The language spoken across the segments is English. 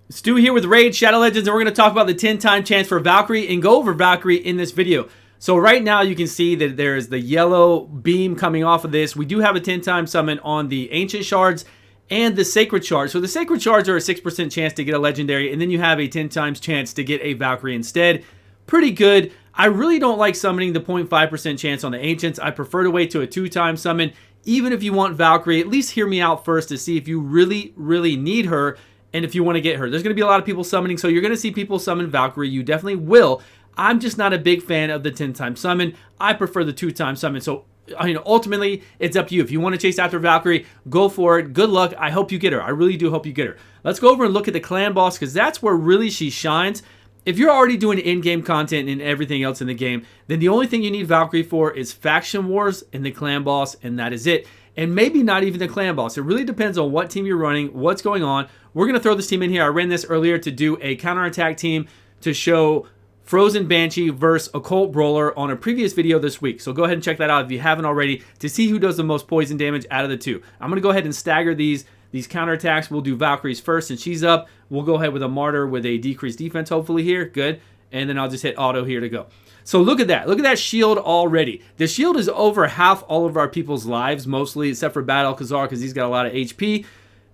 Stu here with Raid Shadow Legends, and we're going to talk about the 10-time chance for Valkyrie and go over Valkyrie in this video. So right now you can see that there's the yellow beam coming off of this. We do have a 10-time summon on the Ancient Shards and the Sacred Shards. So the Sacred Shards are a 6% chance to get a Legendary, and then you have a 10 times chance to get a Valkyrie instead. Pretty good. I really don't like summoning the 0.5% chance on the Ancients. I prefer to wait to a 2-time summon. Even if you want Valkyrie, at least hear me out first to see if you really need her. And if you want to get her, there's going to be a lot of people summoning, so you're going to see people summon Valkyrie. You definitely will. I'm just not a big fan of the 10-time summon. I prefer the 2-time summon. So, ultimately, it's up to you. If you want to chase after Valkyrie, go for it. Good luck. I hope you get her. I really do hope you get her. Let's go over and look at the clan boss, because that's where really she shines. If you're already doing in-game content and everything else in the game, then the only thing you need Valkyrie for is faction wars and the clan boss, and that is it. And maybe not even the clan boss. It really depends on what team you're running, what's going on. We're going to throw this team in here. I ran this earlier to do a counterattack team to show Frozen Banshee versus Occult Brawler on a previous video this week. So go ahead and check that out if you haven't already to see who does the most poison damage out of the two. I'm going to go ahead and stagger these counterattacks. We'll do Valkyrie's first and she's up. We'll go ahead with a Martyr with a decreased defense hopefully here. Good. And then I'll just hit auto here to go. So look at that. Look at that shield already. The shield is over half all of our people's lives, mostly, except for Bad Alcazar because he's got a lot of HP.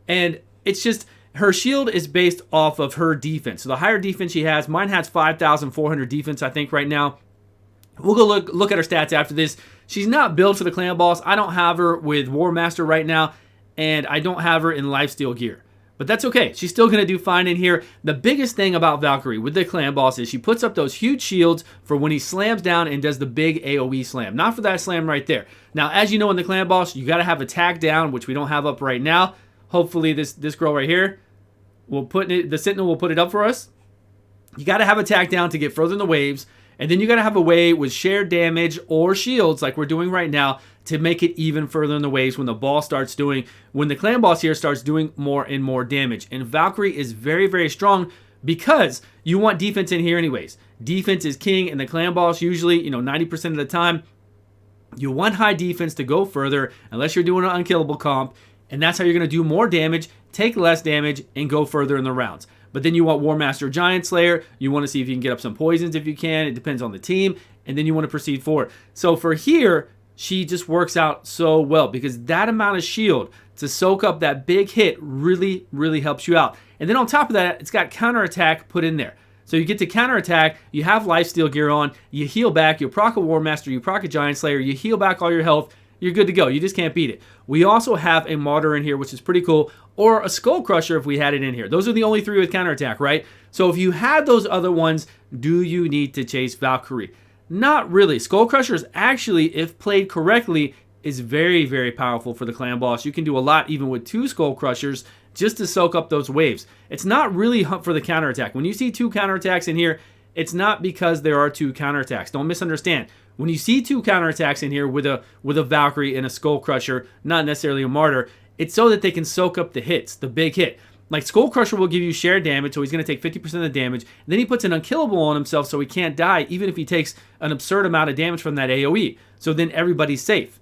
And it's just, her shield is based off of her defense. So the higher defense she has, mine has 5,400 defense, I think, right now. We'll go look at her stats after this. She's not built for the clan boss. I don't have her with War Master right now, and I don't have her in lifesteal gear. But that's okay. She's still going to do fine in here. The biggest thing about Valkyrie with the clan boss is she puts up those huge shields for when he slams down and does the big AoE slam. Not for that slam right there. Now, as you know in the clan boss, you got to have attack down, which we don't have up right now. Hopefully this girl right here, the Sentinel will put it up for us. You got to have attack down to get further in the waves. And then you got to have a way with shared damage or shields like we're doing right now to make it even further in the waves when the clan boss here starts doing more and more damage. And Valkyrie is very strong because you want defense in here anyways. Defense is king in the clan boss usually, 90% of the time. You want high defense to go further unless you're doing an unkillable comp. And that's how you're going to do more damage, take less damage, and go further in the rounds. But then you want War Master Giant Slayer. You want to see if you can get up some poisons if you can. It depends on the team. And then you want to proceed forward. So for here, she just works out so well because that amount of shield to soak up that big hit really helps you out. And then on top of that, it's got counterattack put in there. So you get to counterattack, you have lifesteal gear on, you heal back, you proc a War Master, you proc a Giant Slayer, you heal back all your health, you're good to go. You just can't beat it. We also have a Martyr in here, which is pretty cool, or a Skull Crusher if we had it in here. Those are the only three with counterattack, right? So if you had those other ones, do you need to chase Valkyrie? Not really. Skull Crusher is actually, if played correctly, is very powerful for the clan boss. You can do a lot even with 2 Skull Crushers just to soak up those waves. It's not really for the counterattack. When you see 2 counterattacks in here, it's not because there are 2 counterattacks. Don't misunderstand. When you see 2 counterattacks in here with a Valkyrie and a Skull Crusher, not necessarily a Martyr, it's so that they can soak up the hits, the big hit. Like Skull Crusher will give you shared damage, so he's going to take 50% of the damage. And then he puts an unkillable on himself so he can't die, even if he takes an absurd amount of damage from that AoE. So then everybody's safe.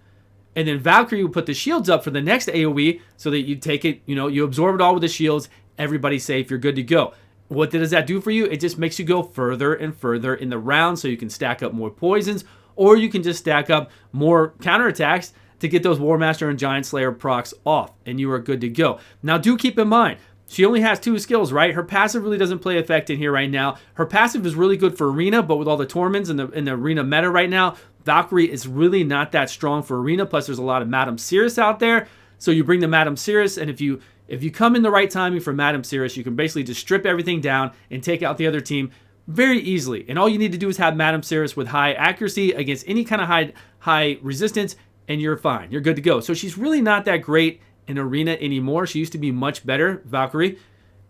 And then Valkyrie will put the shields up for the next AoE so that you take it, you absorb it all with the shields, everybody's safe, you're good to go. What does that do for you? It just makes you go further and further in the round so you can stack up more poisons, or you can just stack up more counterattacks to get those War Master and Giant Slayer procs off, and you are good to go. Now, do keep in mind, she only has 2 skills, right? Her passive really doesn't play effect in here right now. Her passive is really good for Arena, but with all the Torments in the Arena meta right now, Valkyrie is really not that strong for Arena, plus there's a lot of Madame Cirrus out there. So you bring the Madame Cirrus, and if you come in the right timing for Madame Cirrus, you can basically just strip everything down and take out the other team very easily. And all you need to do is have Madame Cirrus with high accuracy against any kind of high resistance, and you're fine. You're good to go. So she's really not that great in Arena anymore. She used to be much better, Valkyrie.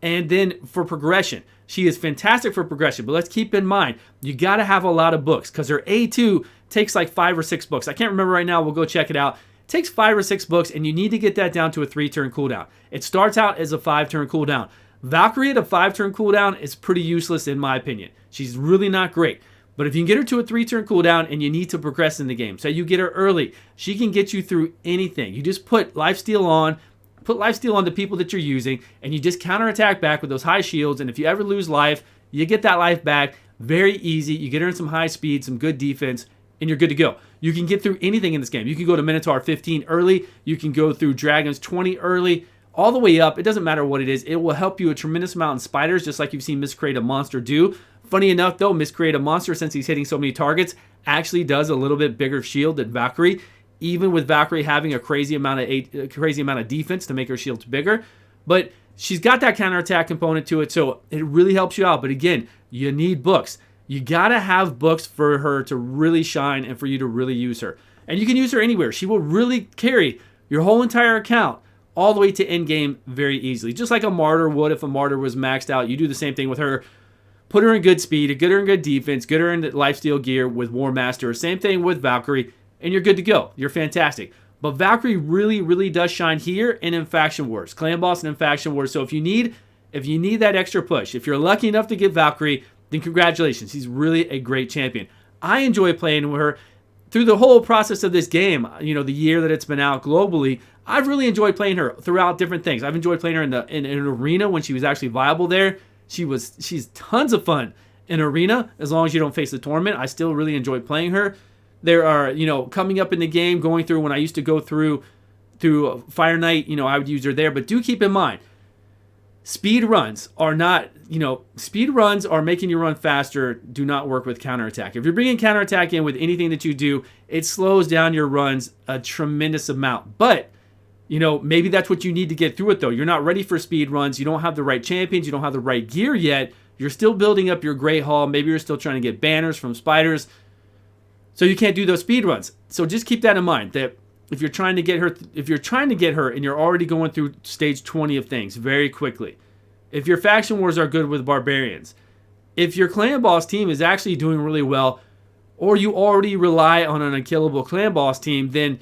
And then for progression, she is fantastic for progression. But let's keep in mind, you got to have a lot of books because her A2 takes like 5 or 6 books. I can't remember right now. We'll go check it out. It takes 5 or 6 books, and you need to get that down to a 3-turn cooldown. It starts out as a 5-turn cooldown. Valkyrie at a 5-turn cooldown is pretty useless in my opinion. She's really not great. But if you can get her to a 3-turn cooldown and you need to progress in the game, say you get her early, she can get you through anything. You just put lifesteal on, put lifesteal on the people that you're using, and you just counterattack back with those high shields. And if you ever lose life, you get that life back. Very easy. You get her in some high speed, some good defense, and you're good to go. You can get through anything in this game. You can go to Minotaur 15 early. You can go through Dragons 20 early, all the way up. It doesn't matter what it is. It will help you a tremendous amount in spiders, just like you've seen Miscreate a Monster do. Funny enough, though, Miscreate a Monster, since he's hitting so many targets, actually does a little bit bigger shield than Valkyrie, even with Valkyrie having a crazy amount of defense to make her shields bigger. But she's got that counterattack component to it, so it really helps you out. But again, you need books. You gotta have books for her to really shine and for you to really use her. And you can use her anywhere. She will really carry your whole entire account all the way to end game very easily. Just like a Martyr would if a Martyr was maxed out. You do the same thing with her. Put her in good speed, get her in good defense, get her in lifesteal gear with War Master. Same thing with Valkyrie, and you're good to go. You're fantastic. But Valkyrie really, really does shine here and in Faction Wars. Clan Boss and in Faction Wars. So if you need that extra push, if you're lucky enough to get Valkyrie, then congratulations. She's really a great champion. I enjoy playing with her through the whole process of this game. You know, the year that it's been out globally, I've really enjoyed playing her throughout different things. I've enjoyed playing her in an arena when she was actually viable there. She's tons of fun in arena as long as you don't face the tournament. I still really enjoy playing her. There are, coming up in the game, going through when I used to go through Fire Knight, I would use her there. But do keep in mind, speed runs are not, speed runs are making you run faster, do not work with counterattack. If you're bringing counterattack in with anything that you do, it slows down your runs a tremendous amount. But maybe that's what you need to get through it, though. You're not ready for speed runs. You don't have the right champions. You don't have the right gear yet. You're still building up your Great Hall. Maybe you're still trying to get banners from spiders. So you can't do those speed runs. So just keep that in mind, that if you're trying to get her and you're already going through stage 20 of things very quickly, if your faction wars are good with barbarians, if your clan boss team is actually doing really well, or you already rely on an unkillable clan boss team, then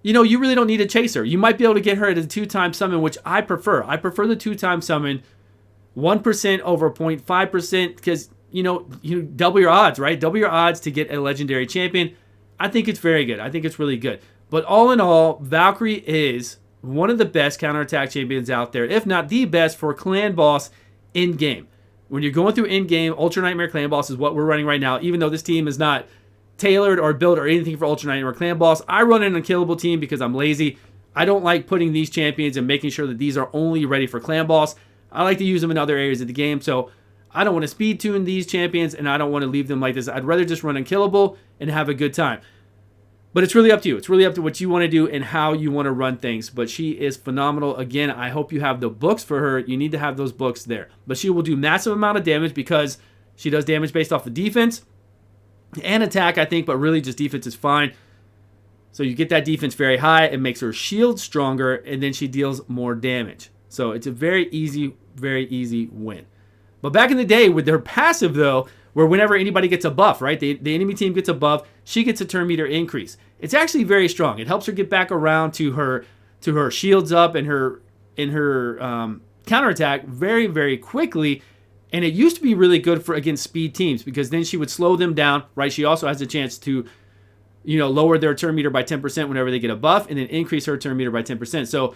you really don't need to chase her. You might be able to get her at a 2-time summon, which I prefer. I prefer the 2-time summon, 1% over 0.5%, because, you double your odds, right? Double your odds to get a legendary champion. I think it's very good. I think it's really good. But all in all, Valkyrie is one of the best counterattack champions out there, if not the best for clan boss in-game. When you're going through in-game, Ultra Nightmare Clan Boss is what we're running right now, even though this team is not tailored or built or anything for Ultra Nightmare Clan Boss. I run an unkillable team because I'm lazy. I don't like putting these champions and making sure that these are only ready for Clan Boss. I like to use them in other areas of the game, so I don't want to speed tune these champions, and I don't want to leave them like this. I'd rather just run unkillable and have a good time. But it's really up to you. It's really up to what you want to do and how you want to run things. But she is phenomenal. Again, I hope you have the books for her. You need to have those books there. But she will do massive amount of damage because she does damage based off of defense and attack, I think, but really just defense is fine. So you get that defense very high. It makes her shield stronger, and then she deals more damage. So it's a very easy win. But back in the day with their passive, though, where whenever anybody gets a buff, right, the enemy team gets a buff, she gets a turn meter increase. It's actually very strong. It helps her get back around to her shields up and her counterattack very, very quickly. And it used to be really good for against speed teams because then she would slow them down, right? She also has a chance to, lower their turn meter by 10% whenever they get a buff and then increase her turn meter by 10%. So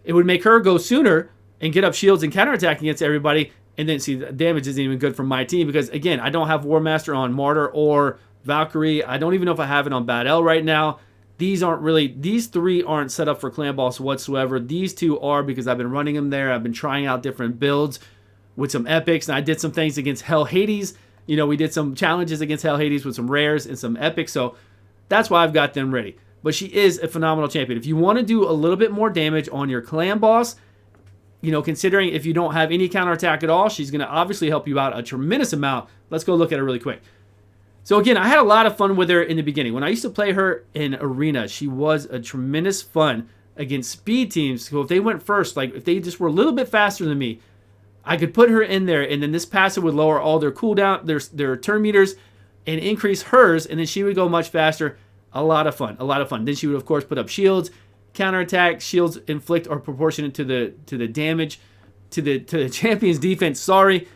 it would make her go sooner and get up shields and counterattack against everybody. And then, see, the damage isn't even good for my team because, again, I don't have War Master on Martyr or Valkyrie. I don't even know if I have it on Bad L right now. These three aren't set up for Clan Boss whatsoever. These two are because I've been running them there. I've been trying out different builds with some epics, and I did some things against Hell Hades. We did some challenges against Hell Hades with some rares and some epics, so that's why I've got them ready. But she is a phenomenal champion. If you want to do a little bit more damage on your Clan Boss, considering if you don't have any counterattack at all, she's going to obviously help you out a tremendous amount. Let's go look at her really quick. So again, I had a lot of fun with her in the beginning. When I used to play her in Arena, she was a tremendous fun against speed teams. So if they went first, like if they just were a little bit faster than me, I could put her in there, and then this passive would lower all their cooldown, their turn meters, and increase hers, and then she would go much faster. A lot of fun. Then she would, of course, put up shields. Counterattack, shields inflict are proportionate to the damage to the champion's defense. Sorry.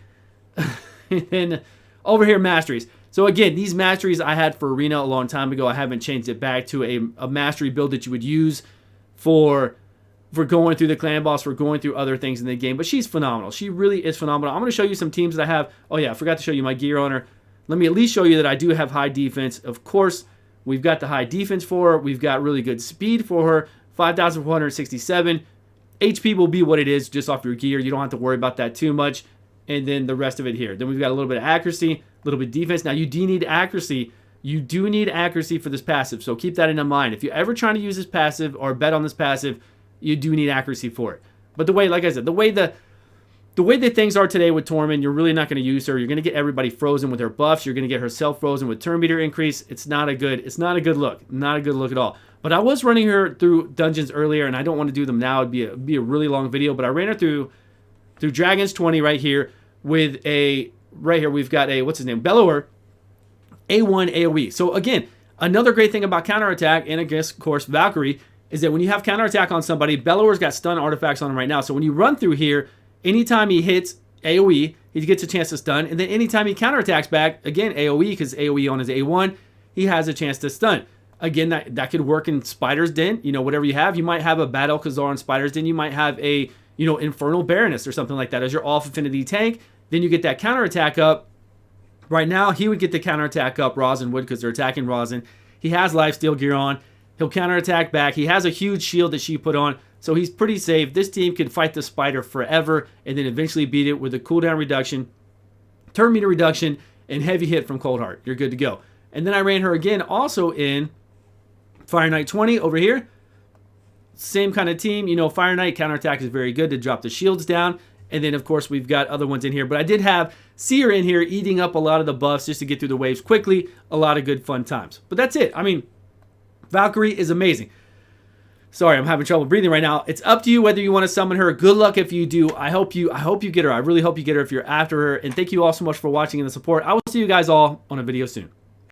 And over here, masteries. So again, these masteries I had for Arena a long time ago. I haven't changed it back to a mastery build that you would use for for going through the clan boss, for going through other things in the game. But she's phenomenal. She really is phenomenal. I'm going to show you some teams that I have. Oh yeah, I forgot to show you my gear on her. Let me at least show you that I do have high defense. Of course, we've got the high defense for her. We've got really good speed for her. 5,467. HP will be what it is just off your gear. You don't have to worry about that too much. And then the rest of it here. Then we've got a little bit of accuracy, a little bit of defense. Now you do need accuracy. You do need accuracy for this passive. So keep that in mind. If you're ever trying to use this passive or bet on this passive, you do need accuracy for it. But the way, like I said, the way that things are today with Tormund, you're really not going to use her. You're going to get everybody frozen with her buffs. You're going to get herself frozen with turn meter increase. It's not a good look. Not a good look at all. But I was running her through dungeons earlier, and I don't want to do them now. It'd be a really long video. But I ran her through Dragons 20 right here with we've got a, what's his name? Bellower, A1 AoE. So again, another great thing about counterattack, and I guess, of course, Valkyrie, is that when you have counterattack on somebody, Bellower's got stun artifacts on him right now. So when you run through here, anytime he hits AoE, he gets a chance to stun. And then anytime he counterattacks back, again, AoE, because AoE on his A1, he has a chance to stun. Again, that could work in Spider's Den, whatever you have. You might have a Bad Alcazar in Spider's Den. You might have a, Infernal Baroness or something like that as your off affinity tank. Then you get that counterattack up. Right now, he would get the counterattack up, Rosin would, because they're attacking Rosin. He has lifesteal gear on. He'll counterattack back. He has a huge shield that she put on, so he's pretty safe. This team can fight the Spider forever and then eventually beat it with a cooldown reduction, turn meter reduction, and heavy hit from Cold Heart. You're good to go. And then I ran her again also in Fire Knight 20 over here. Same kind of team. Fire Knight counterattack is very good to drop the shields down. And then, of course, we've got other ones in here. But I did have Seer in here eating up a lot of the buffs just to get through the waves quickly. A lot of good fun times. But that's it. I mean, Valkyrie is amazing. Sorry, I'm having trouble breathing right now. It's up to you whether you want to summon her. Good luck if you do. I hope you get her. I really hope you get her if you're after her. And thank you all so much for watching and the support. I will see you guys all on a video soon.